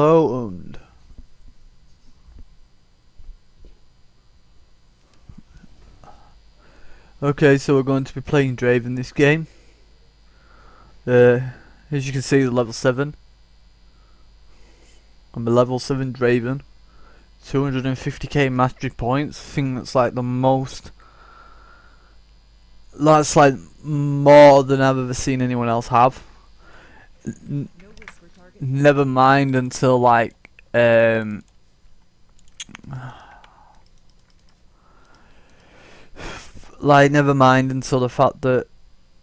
Hello and okay, so we're going to be playing draven this game. As you can see, the level 7. I'm a level 7 draven. 250k mastery points. I think that's like the most. That's like more than I've ever seen anyone else have. Never mind until like never mind until the fact that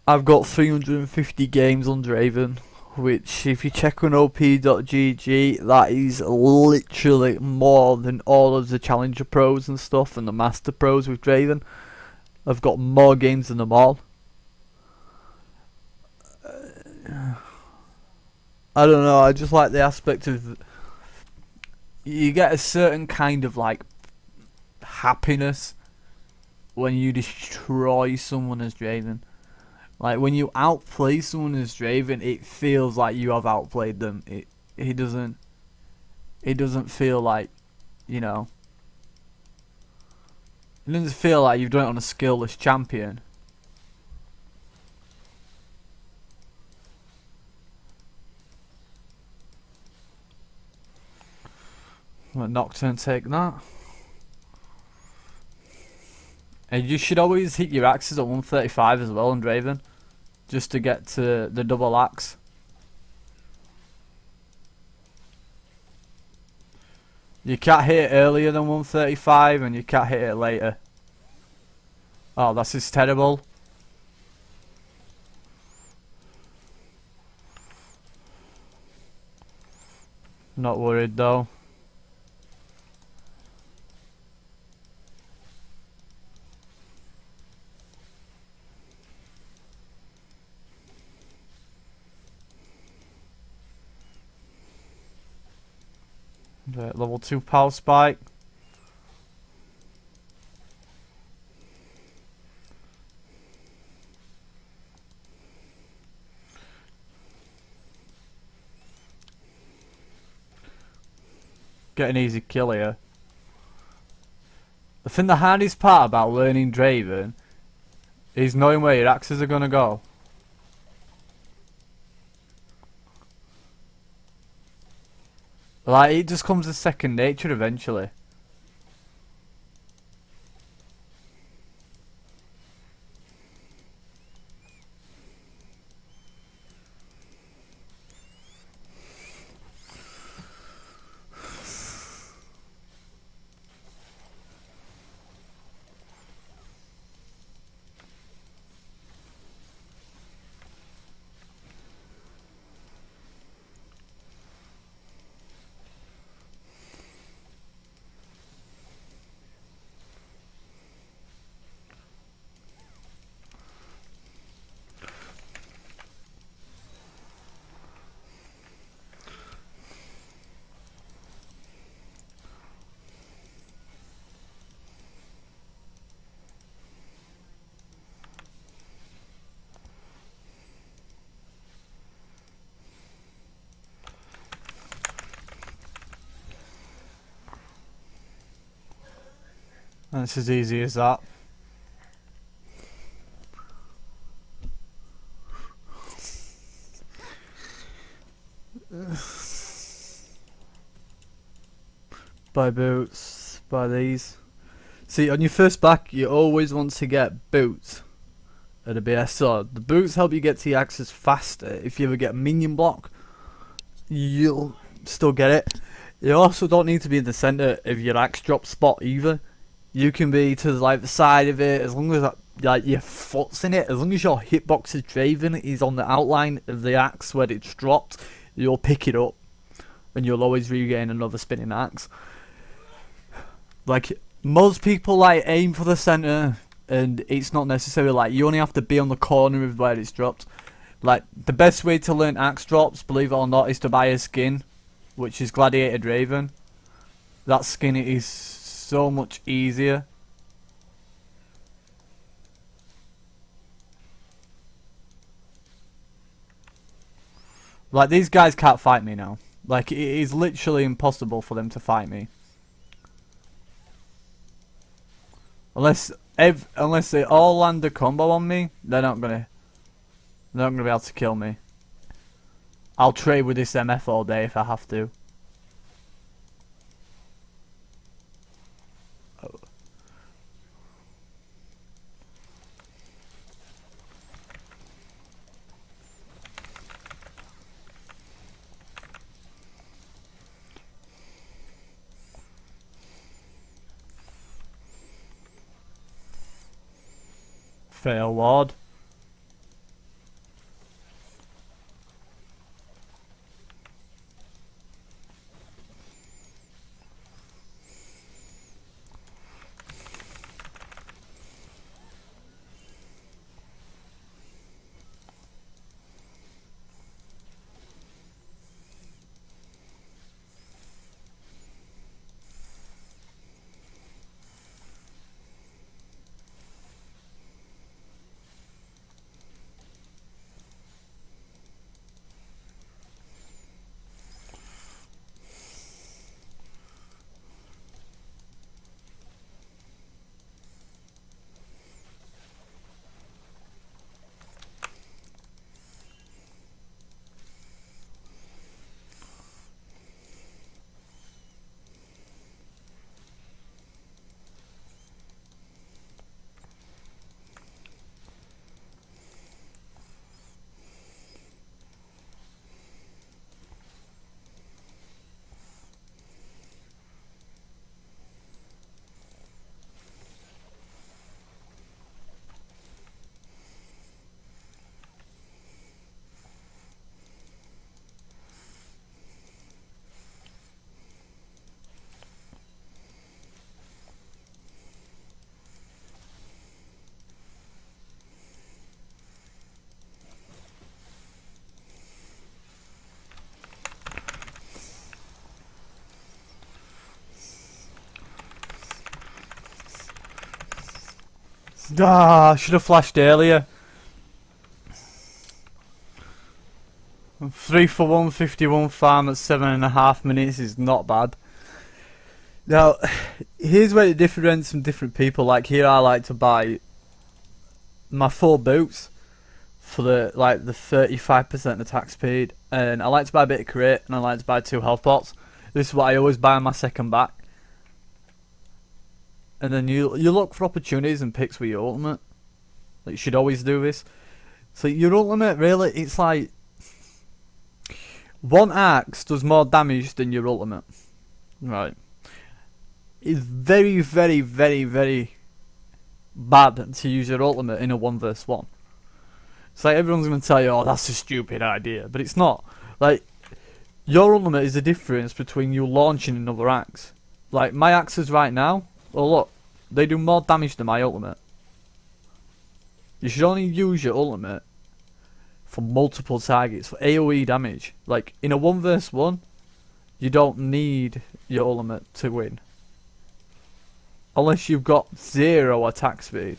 I've got 350 games on Draven, which if you check on op.gg, that is literally more than all of the Challenger Pros and stuff and the Master Pros with Draven. I've got more games than them all. I don't know, I just like the aspect of you get a certain kind of like happiness when you destroy someone as Draven. Like when you outplay someone as Draven, it feels like you have outplayed them. It doesn't feel like, you know, it doesn't feel like you've done it on a skillless champion. Let Nocturne take that. And you should always hit your axes at 135 as well on Draven, just to get to the double axe. You can't hit it earlier than 135 and you can't hit it later. Oh, this is terrible. Not worried though. Level 2 power spike. Get an easy kill here. I think the hardest part about learning Draven is knowing where your axes are gonna go. Like, it just comes as second nature eventually. And it's as easy as that. Buy boots, buy these. See, on your first back, you always want to get boots at a BSO. The boots help you get to your axes faster. If you ever get a minion block, you'll still get it. You also don't need to be in the center of your axe drop spot either. You can be to like the side of it, as long as like your foot's in it. As long as your hitbox is Draven is on the outline of the axe where it's dropped, you'll pick it up, and you'll always regain another spinning axe. Like most people like aim for the center, and it's not necessarily like you only have to be on the corner of where it's dropped. Like the best way to learn axe drops, believe it or not, is to buy a skin, which is Gladiator Draven. That skin is so much easier. Like these guys can't fight me now. Like, it is literally impossible for them to fight me. Unless they all land a combo on me, they're not gonna be able to kill me. I'll trade with this MF all day if I have to. Fail ward. Ah, I should have flashed earlier. 3 for 151 farm at 7.5 minutes is not bad. Now, here's where it differentiates from different people. Like here, I like to buy my 4 boots for the 35% attack speed, and I like to buy a bit of crit, and I like to buy 2 health pots. This is what I always buy on my second back. And then you look for opportunities and picks with your ultimate. Like, you should always do this. So your ultimate, really, it's like 1 axe does more damage than your ultimate. Right. It's very, very, very, very bad to use your ultimate in a 1 vs 1. It's like everyone's going to tell you, oh, that's a stupid idea. But it's not. Like, your ultimate is the difference between you launching another axe. Like, my axes right now, well, look, they do more damage than my ultimate. You should only use your ultimate for multiple targets, for AoE damage. Like, in a 1 vs 1, you don't need your ultimate to win. Unless you've got 0 attack speed.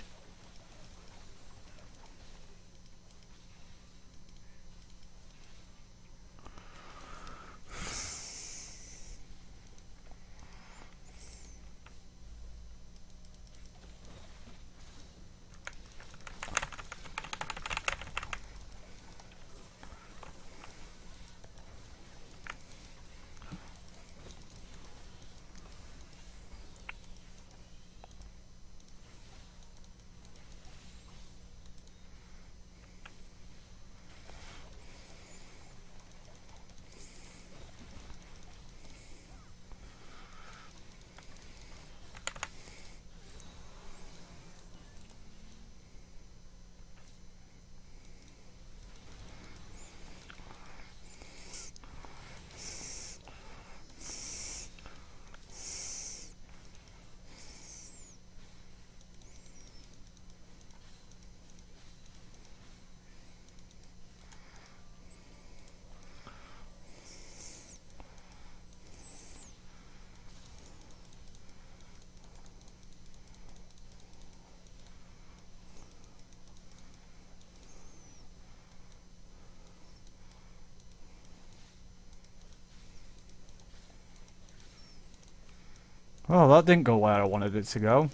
Oh, that didn't go where I wanted it to go.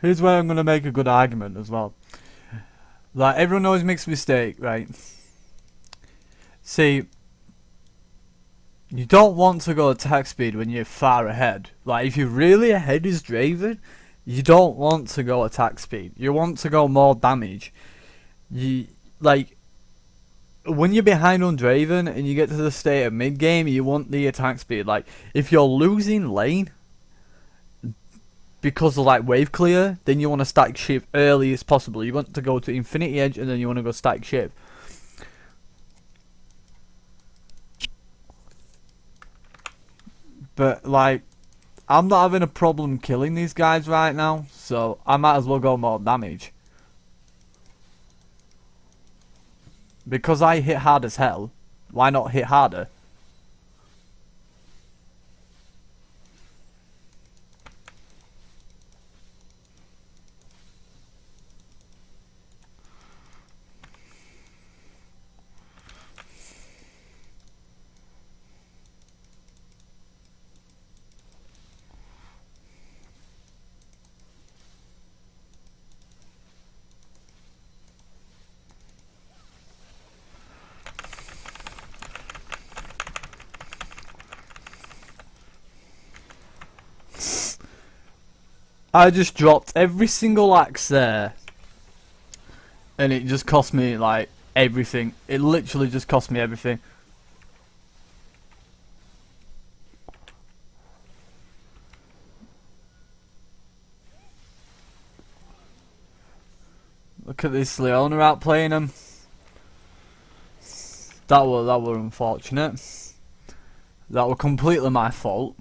Here's where I'm gonna make a good argument as well. Like, everyone always makes a mistake, right? See, you don't want to go attack speed when you're far ahead. Like, if you're really ahead as draven, you don't want to go attack speed. You want to go more damage. Like, when you're behind on draven and you get to the state of mid game, you want the attack speed. Like, if you're losing lane because of like wave clear, then you want to stack shift early as possible. You want to go to infinity edge and then you want to go stack shift. But like, I'm not having a problem killing these guys right now, so I might as well go more damage. Because I hit hard as hell, why not hit harder? I just dropped every single axe there, and it just cost me like everything. It literally just cost me everything. Look at this Leona outplaying him. That were unfortunate. That were completely my fault.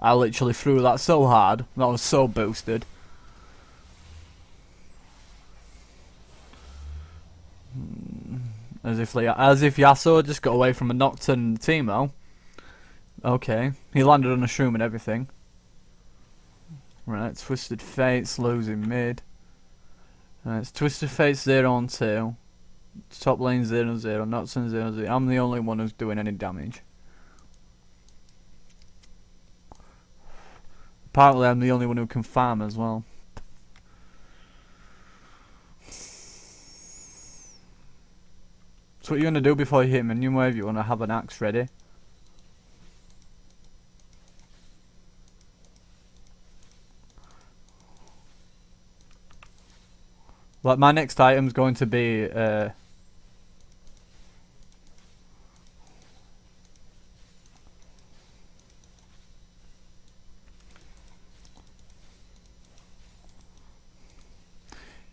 I literally threw that so hard. That was so boosted. As if Yasuo just got away from a Nocturne Teemo. Okay, he landed on a shroom and everything. Right, Twisted Fates losing mid. It's Twisted Fates 0 on 2. Top lane 0-0, Nocturne 0-0. I'm the only one who's doing any damage. Apparently I'm the only one who can farm as well. So what you want to do before you hit minion wave, you want to have an axe ready. Like, my next item's going to be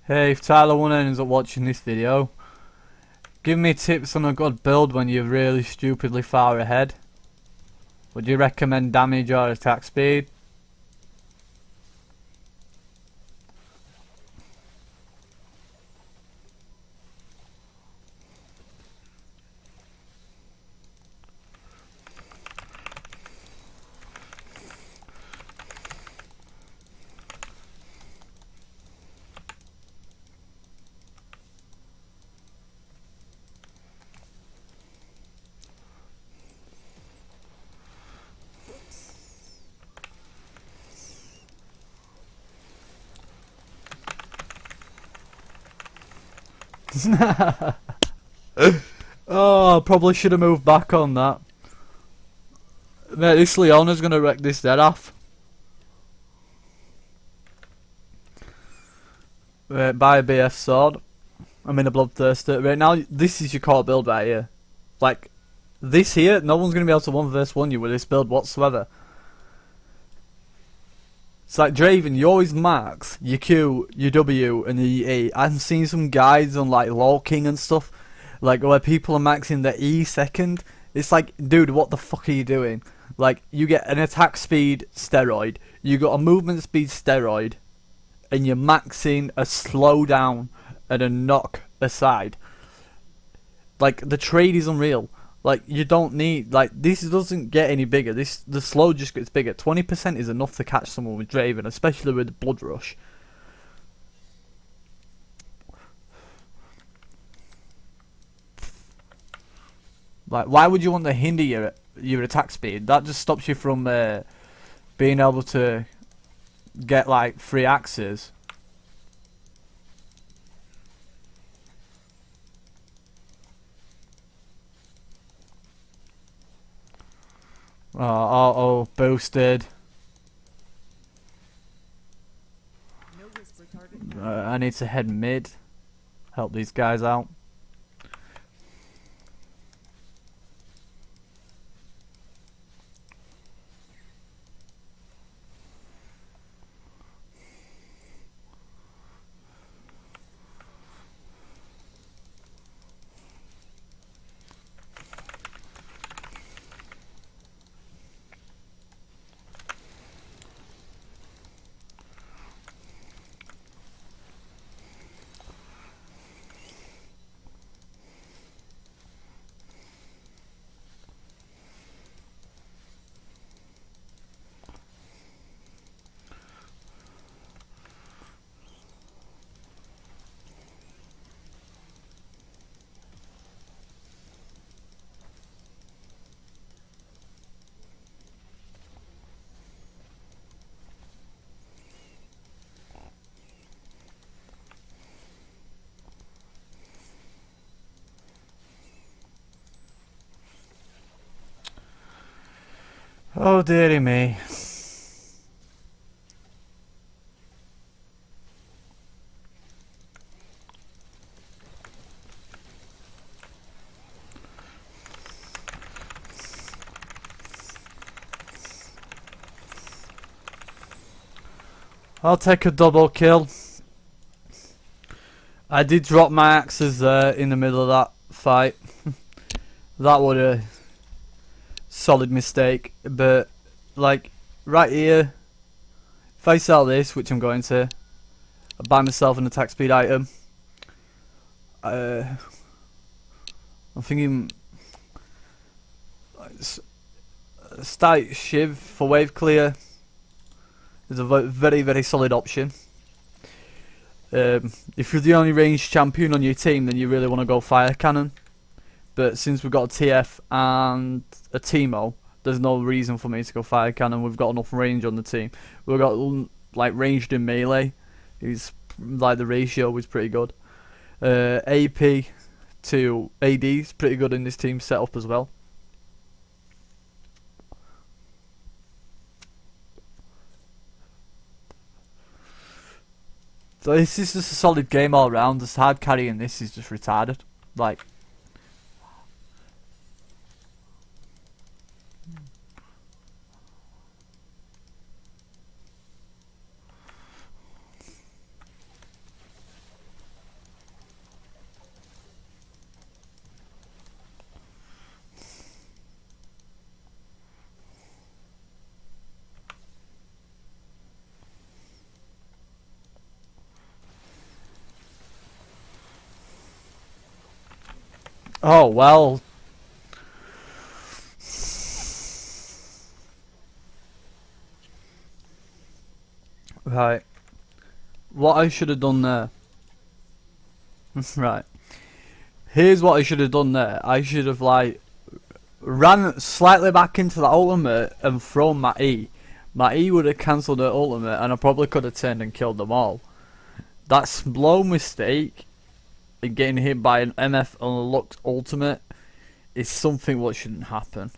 hey, if Tyler 1 ends up watching this video, give me tips on a good build when you're really stupidly far ahead. Would you recommend damage or attack speed? Oh, probably should have moved back on that. Mate, this Leona's gonna wreck this dead off. Right, buy a BF sword. I'm in a bloodthirster. Right now, this is your core build right here. Like, this here, no one's gonna be able to 1v1 you with this build whatsoever. It's like Draven, you always max your Q, your W, and your E. I've seen some guides on like Law King and stuff, like where people are maxing their E second. It's like, dude, what the fuck are you doing? Like, you get an attack speed steroid, you got a movement speed steroid, and you're maxing a slowdown and a knock aside. Like, the trade is unreal. Like, you don't need, like, this doesn't get any bigger. The slow just gets bigger. 20% is enough to catch someone with Draven, especially with the Blood Rush. Like, why would you want to hinder your attack speed? That just stops you from being able to get, like, free axes. Oh, boosted. I need to head mid. Help these guys out. Oh dearie me. I'll take a double kill. I did drop my axes there in the middle of that fight. That was a solid mistake, but like right here, if I sell this, which I'm going to, I buy myself an attack speed item. I'm thinking Stite Shiv for wave clear is a very, very solid option. If you're the only ranged champion on your team, then you really want to go fire cannon. But since we've got a TF and a Teemo, there's no reason for me to go fire cannon. We've got enough range on the team. We've got like ranged in melee. It's like the ratio is pretty good. AP to AD is pretty good in this team setup as well. So this is just a solid game all round. This hard carry in this is just retarded. Like, oh well. Right. What I should have done there. Right. Here's what I should have done there. I should have like ran slightly back into the ultimate and thrown my E. My E would have cancelled the ultimate and I probably could have turned and killed them all. That slow mistake and getting hit by an MF unlocked ultimate is something what shouldn't happen.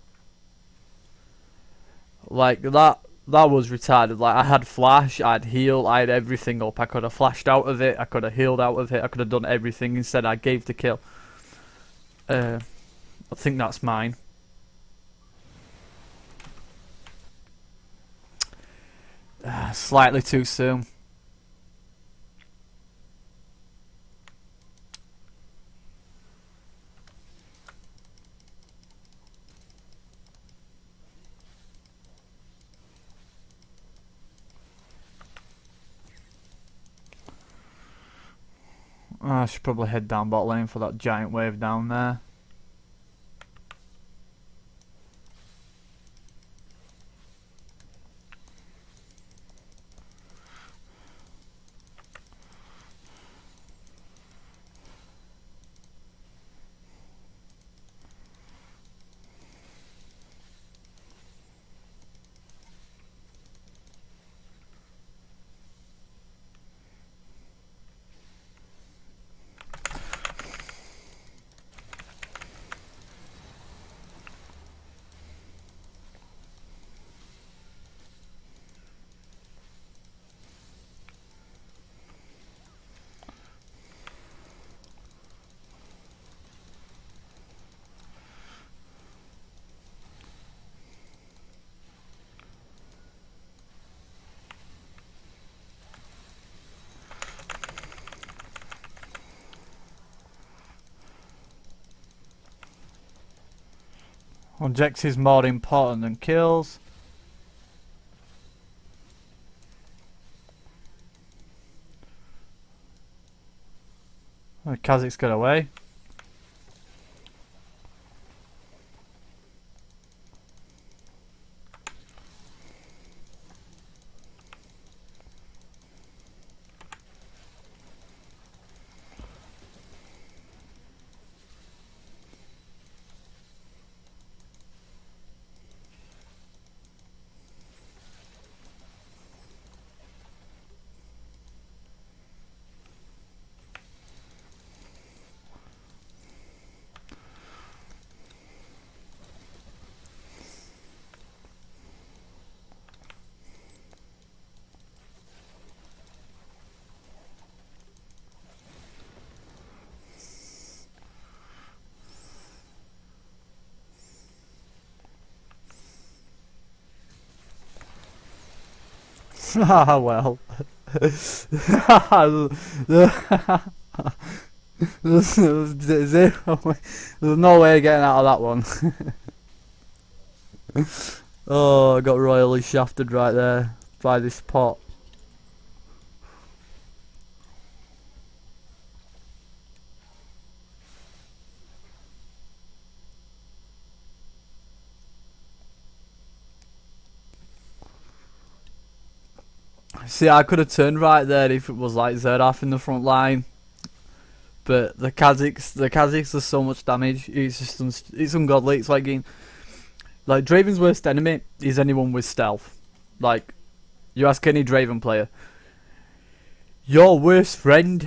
Like that was retarded. Like I had flash, I had heal, I had everything up. I could have flashed out of it, I could have healed out of it, I could have done everything. Instead I gave the kill. I think that's mine. Slightly too soon. I should probably head down bot lane for that giant wave down there. Objects is more important than kills. Kha'Zix got away. Ah well. There's no way of getting out of that one. Oh, I got royally shafted right there by this pot. See, I could have turned right there if it was like Zeraf in the front line. But the Kha'Zix does so much damage. It's just it's ungodly. It's like getting, like Draven's worst enemy is anyone with stealth. Like you ask any Draven player, your worst friend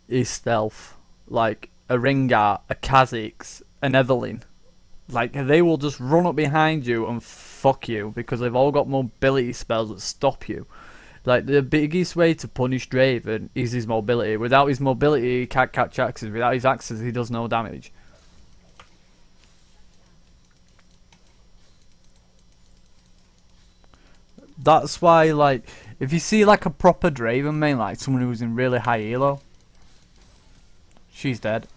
is stealth. Like a Rengar, a Kha'Zix, an Evelynn. Like they will just run up behind you and fuck you because they've all got mobility spells that stop you. Like the biggest way to punish Draven is his mobility. Without his mobility, he can't catch axes. Without his axes, he does no damage. That's why, like, if you see like a proper Draven main, like someone who's in really high elo, she's dead.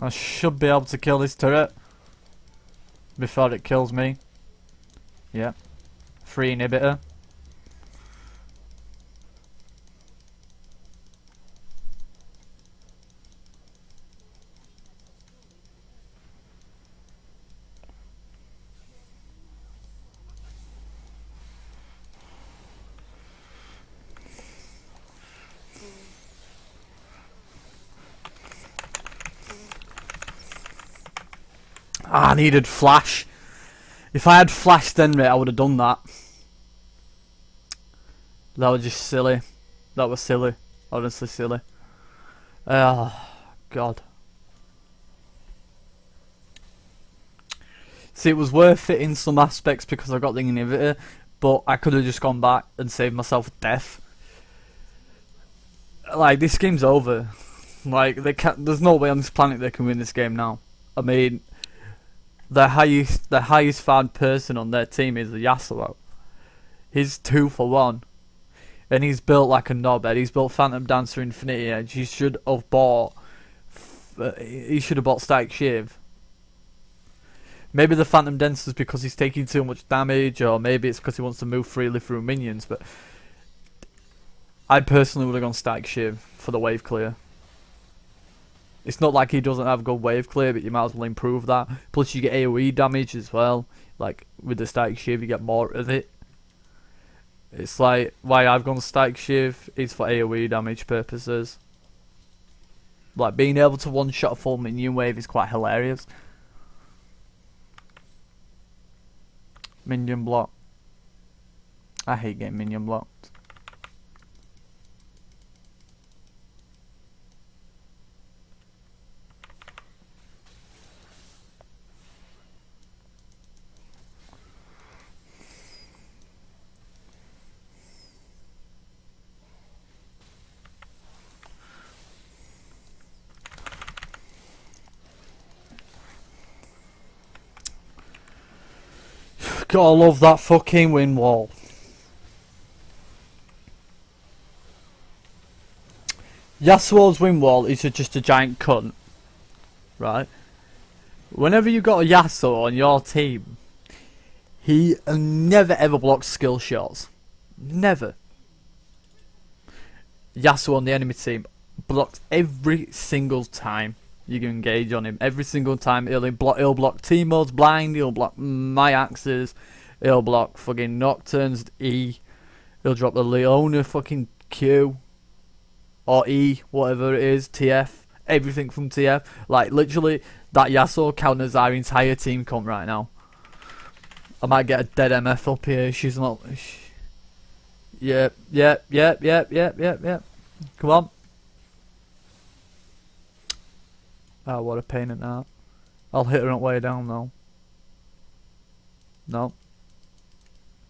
I should be able to kill this turret before it kills me. Yeah. Free inhibitor. I needed flash. If I had flash then, mate, I would have done that. That was just silly. That was silly. Honestly silly. Oh, God. See, it was worth it in some aspects because I got the inhibitor, but I could have just gone back and saved myself death. Like, this game's over. Like, there's no way on this planet they can win this game now. I mean, the highest found person on their team is the Yasuo. He's 2 for 1. And he's built like a knobhead. He's built Phantom Dancer Infinity Edge. He should have bought Static Shiv. Maybe the Phantom Dancer is because he's taking too much damage, or maybe it's because he wants to move freely through minions, but I personally would have gone Static Shiv for the wave clear. It's not like he doesn't have good wave clear, but you might as well improve that. Plus you get AoE damage as well. Like with the Static Shiv you get more of it. It's like why I've gone Static Shiv is for AoE damage purposes. Like being able to one shot a full minion wave is quite hilarious. Minion block. I hate getting minion blocked. Gotta love that fucking wind wall. Yasuo's wind wall is just a giant cunt. Right? Whenever you got a Yasuo on your team, he never ever blocks skill shots. Never. Yasuo on the enemy team blocked every single time you can engage on him. Every single time he'll block Teemo's blind, he'll block my axes, he'll block fucking Nocturne's E, he'll drop the Leona fucking Q or E, whatever it is, TF, everything from TF. Like literally that Yasuo counters our entire team comp right now. I might get a dead MF up here. She's not. Yep. Come on. Oh, what a pain in that. I'll hit her on the way down though. No.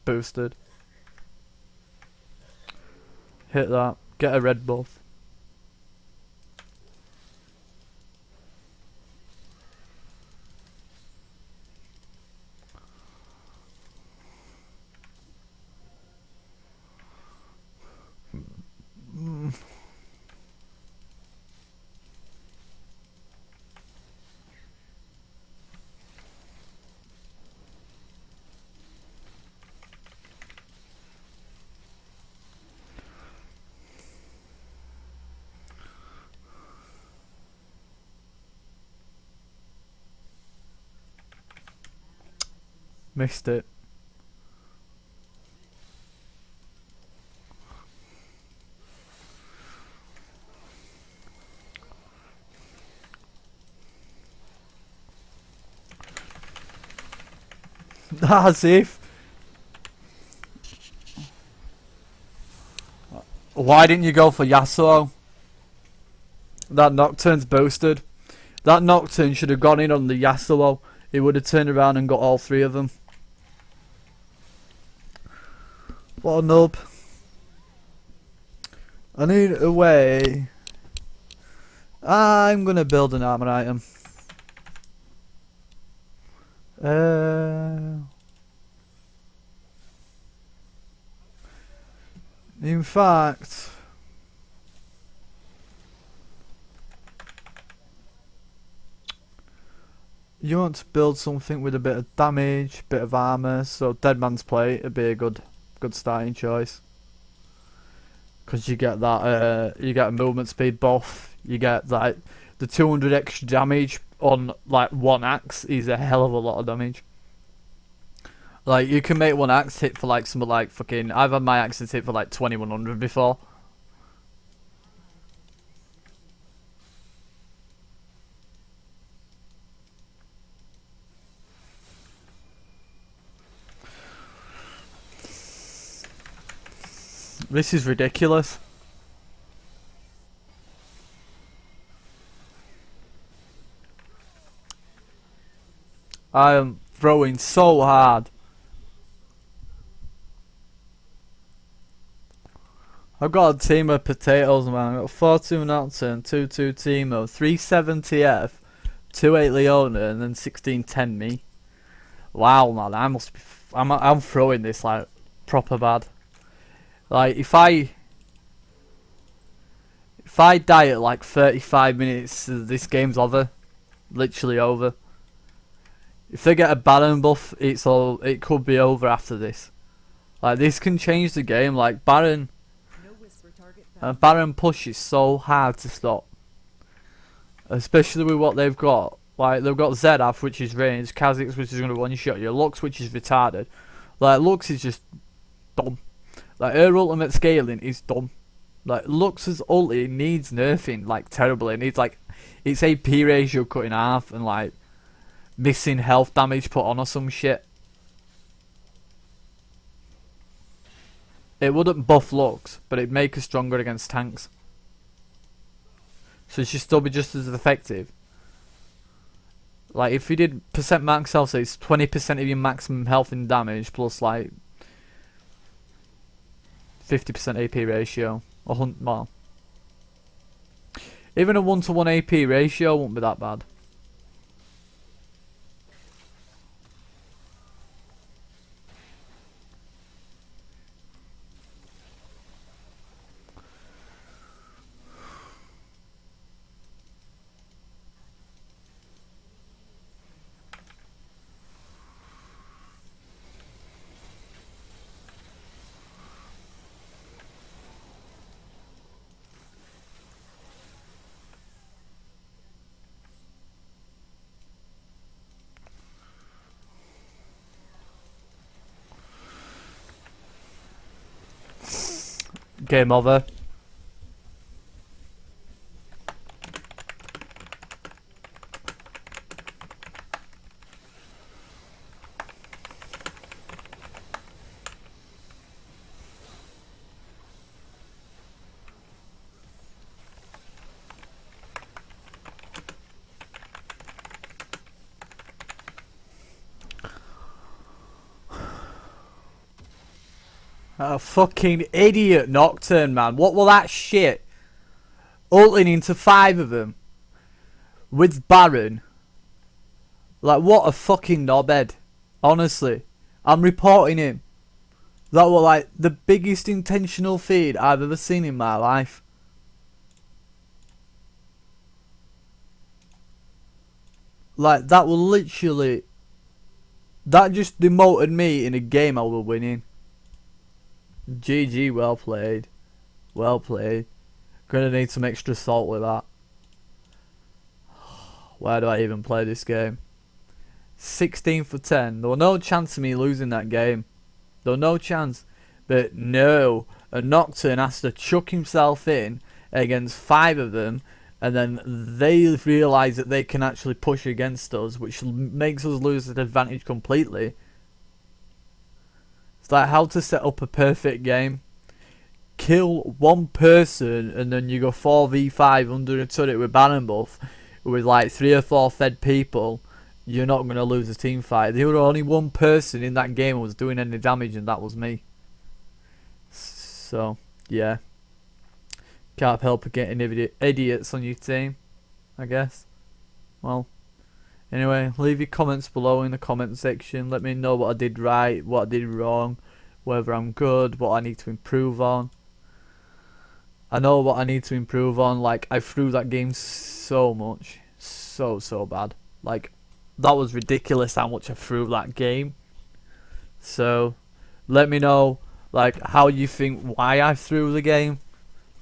Boosted. Hit that. Get a red buff. Missed it. That's if. Why didn't you go for Yasuo? That Nocturne's boosted. That Nocturne should have gone in on the Yasuo. He would have turned around and got all 3 of them. What a nub. I need a way. I'm gonna build an armor item. In fact, you want to build something with a bit of damage, bit of armor, so Dead Man's Plate would be a good starting choice. Because you get that, you get a movement speed buff, you get that, the 200 extra damage on like one axe is a hell of a lot of damage. Like you can make one axe hit for like something like fucking, I've had my axes hit for like 2100 before. This is ridiculous. I am throwing so hard. I've got a team of potatoes, man. I've got 4-2 Nocturne, 2-2 Teemo, 370 F, 2-8 Leona, and then 16-10 me. Wow, man, I must be. I'm throwing this like proper bad. Like if I die at like 35 minutes, this game's over. Literally over. If they get a Baron buff, it could be over after this. Like this can change the game. Like Baron push is so hard to stop, especially with what they've got. Like they've got Zedaf, which is range, Kha'Zix, which is gonna one shot you, Lux, which is retarded. Like Lux is just dumb. Like her ultimate scaling is dumb. Like Lux's ulti needs nerfing like terribly. It needs like its AP ratio cut in half and like missing health damage put on or some shit. It wouldn't buff Lux, but it'd make her stronger against tanks. So she'd still be just as effective. Like if you did percent max health, so it's 20% of your maximum health and damage plus like 50% AP ratio. Well, even a 1-to-1 AP ratio won't be that bad. Game over. A fucking idiot Nocturne, man. What will that shit? Ulting into 5 of them. With Baron. Like, what a fucking knobhead. Honestly. I'm reporting him. That was like the biggest intentional feed I've ever seen in my life. Like, that was literally... That just demoted me in a game I was winning. GG, well played. Well played. Gonna need some extra salt with that. Where do I even play this game? 16 for 10. There was no chance of me losing that game. There was no chance. But no. A Nocturne has to chuck himself in against 5 of them. And then they realise that they can actually push against us. Which makes us lose the advantage completely. It's like how to set up a perfect game. Kill one person and then you go 4v5 under a turret with Baron buff with like 3 or 4 fed people. You're not going to lose a team fight. There was only one person in that game who was doing any damage and that was me. So, yeah. Can't help getting idiots on your team, I guess. Well, anyway, leave your comments below in the comment section. Let me know what I did right, what I did wrong, whether I'm good, what I need to improve on. I know what I need to improve on. Like, I threw that game so much. So bad. Like, that was ridiculous how much I threw that game. So, let me know, like, how you think, why I threw the game.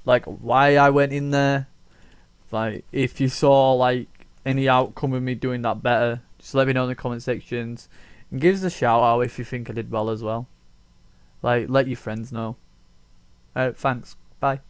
Like, why I went in there. Like, if you saw, like, any outcome of me doing that better, just let me know in the comment sections. And give us a shout out if you think I did well as well. Like, let your friends know. Thanks. Bye.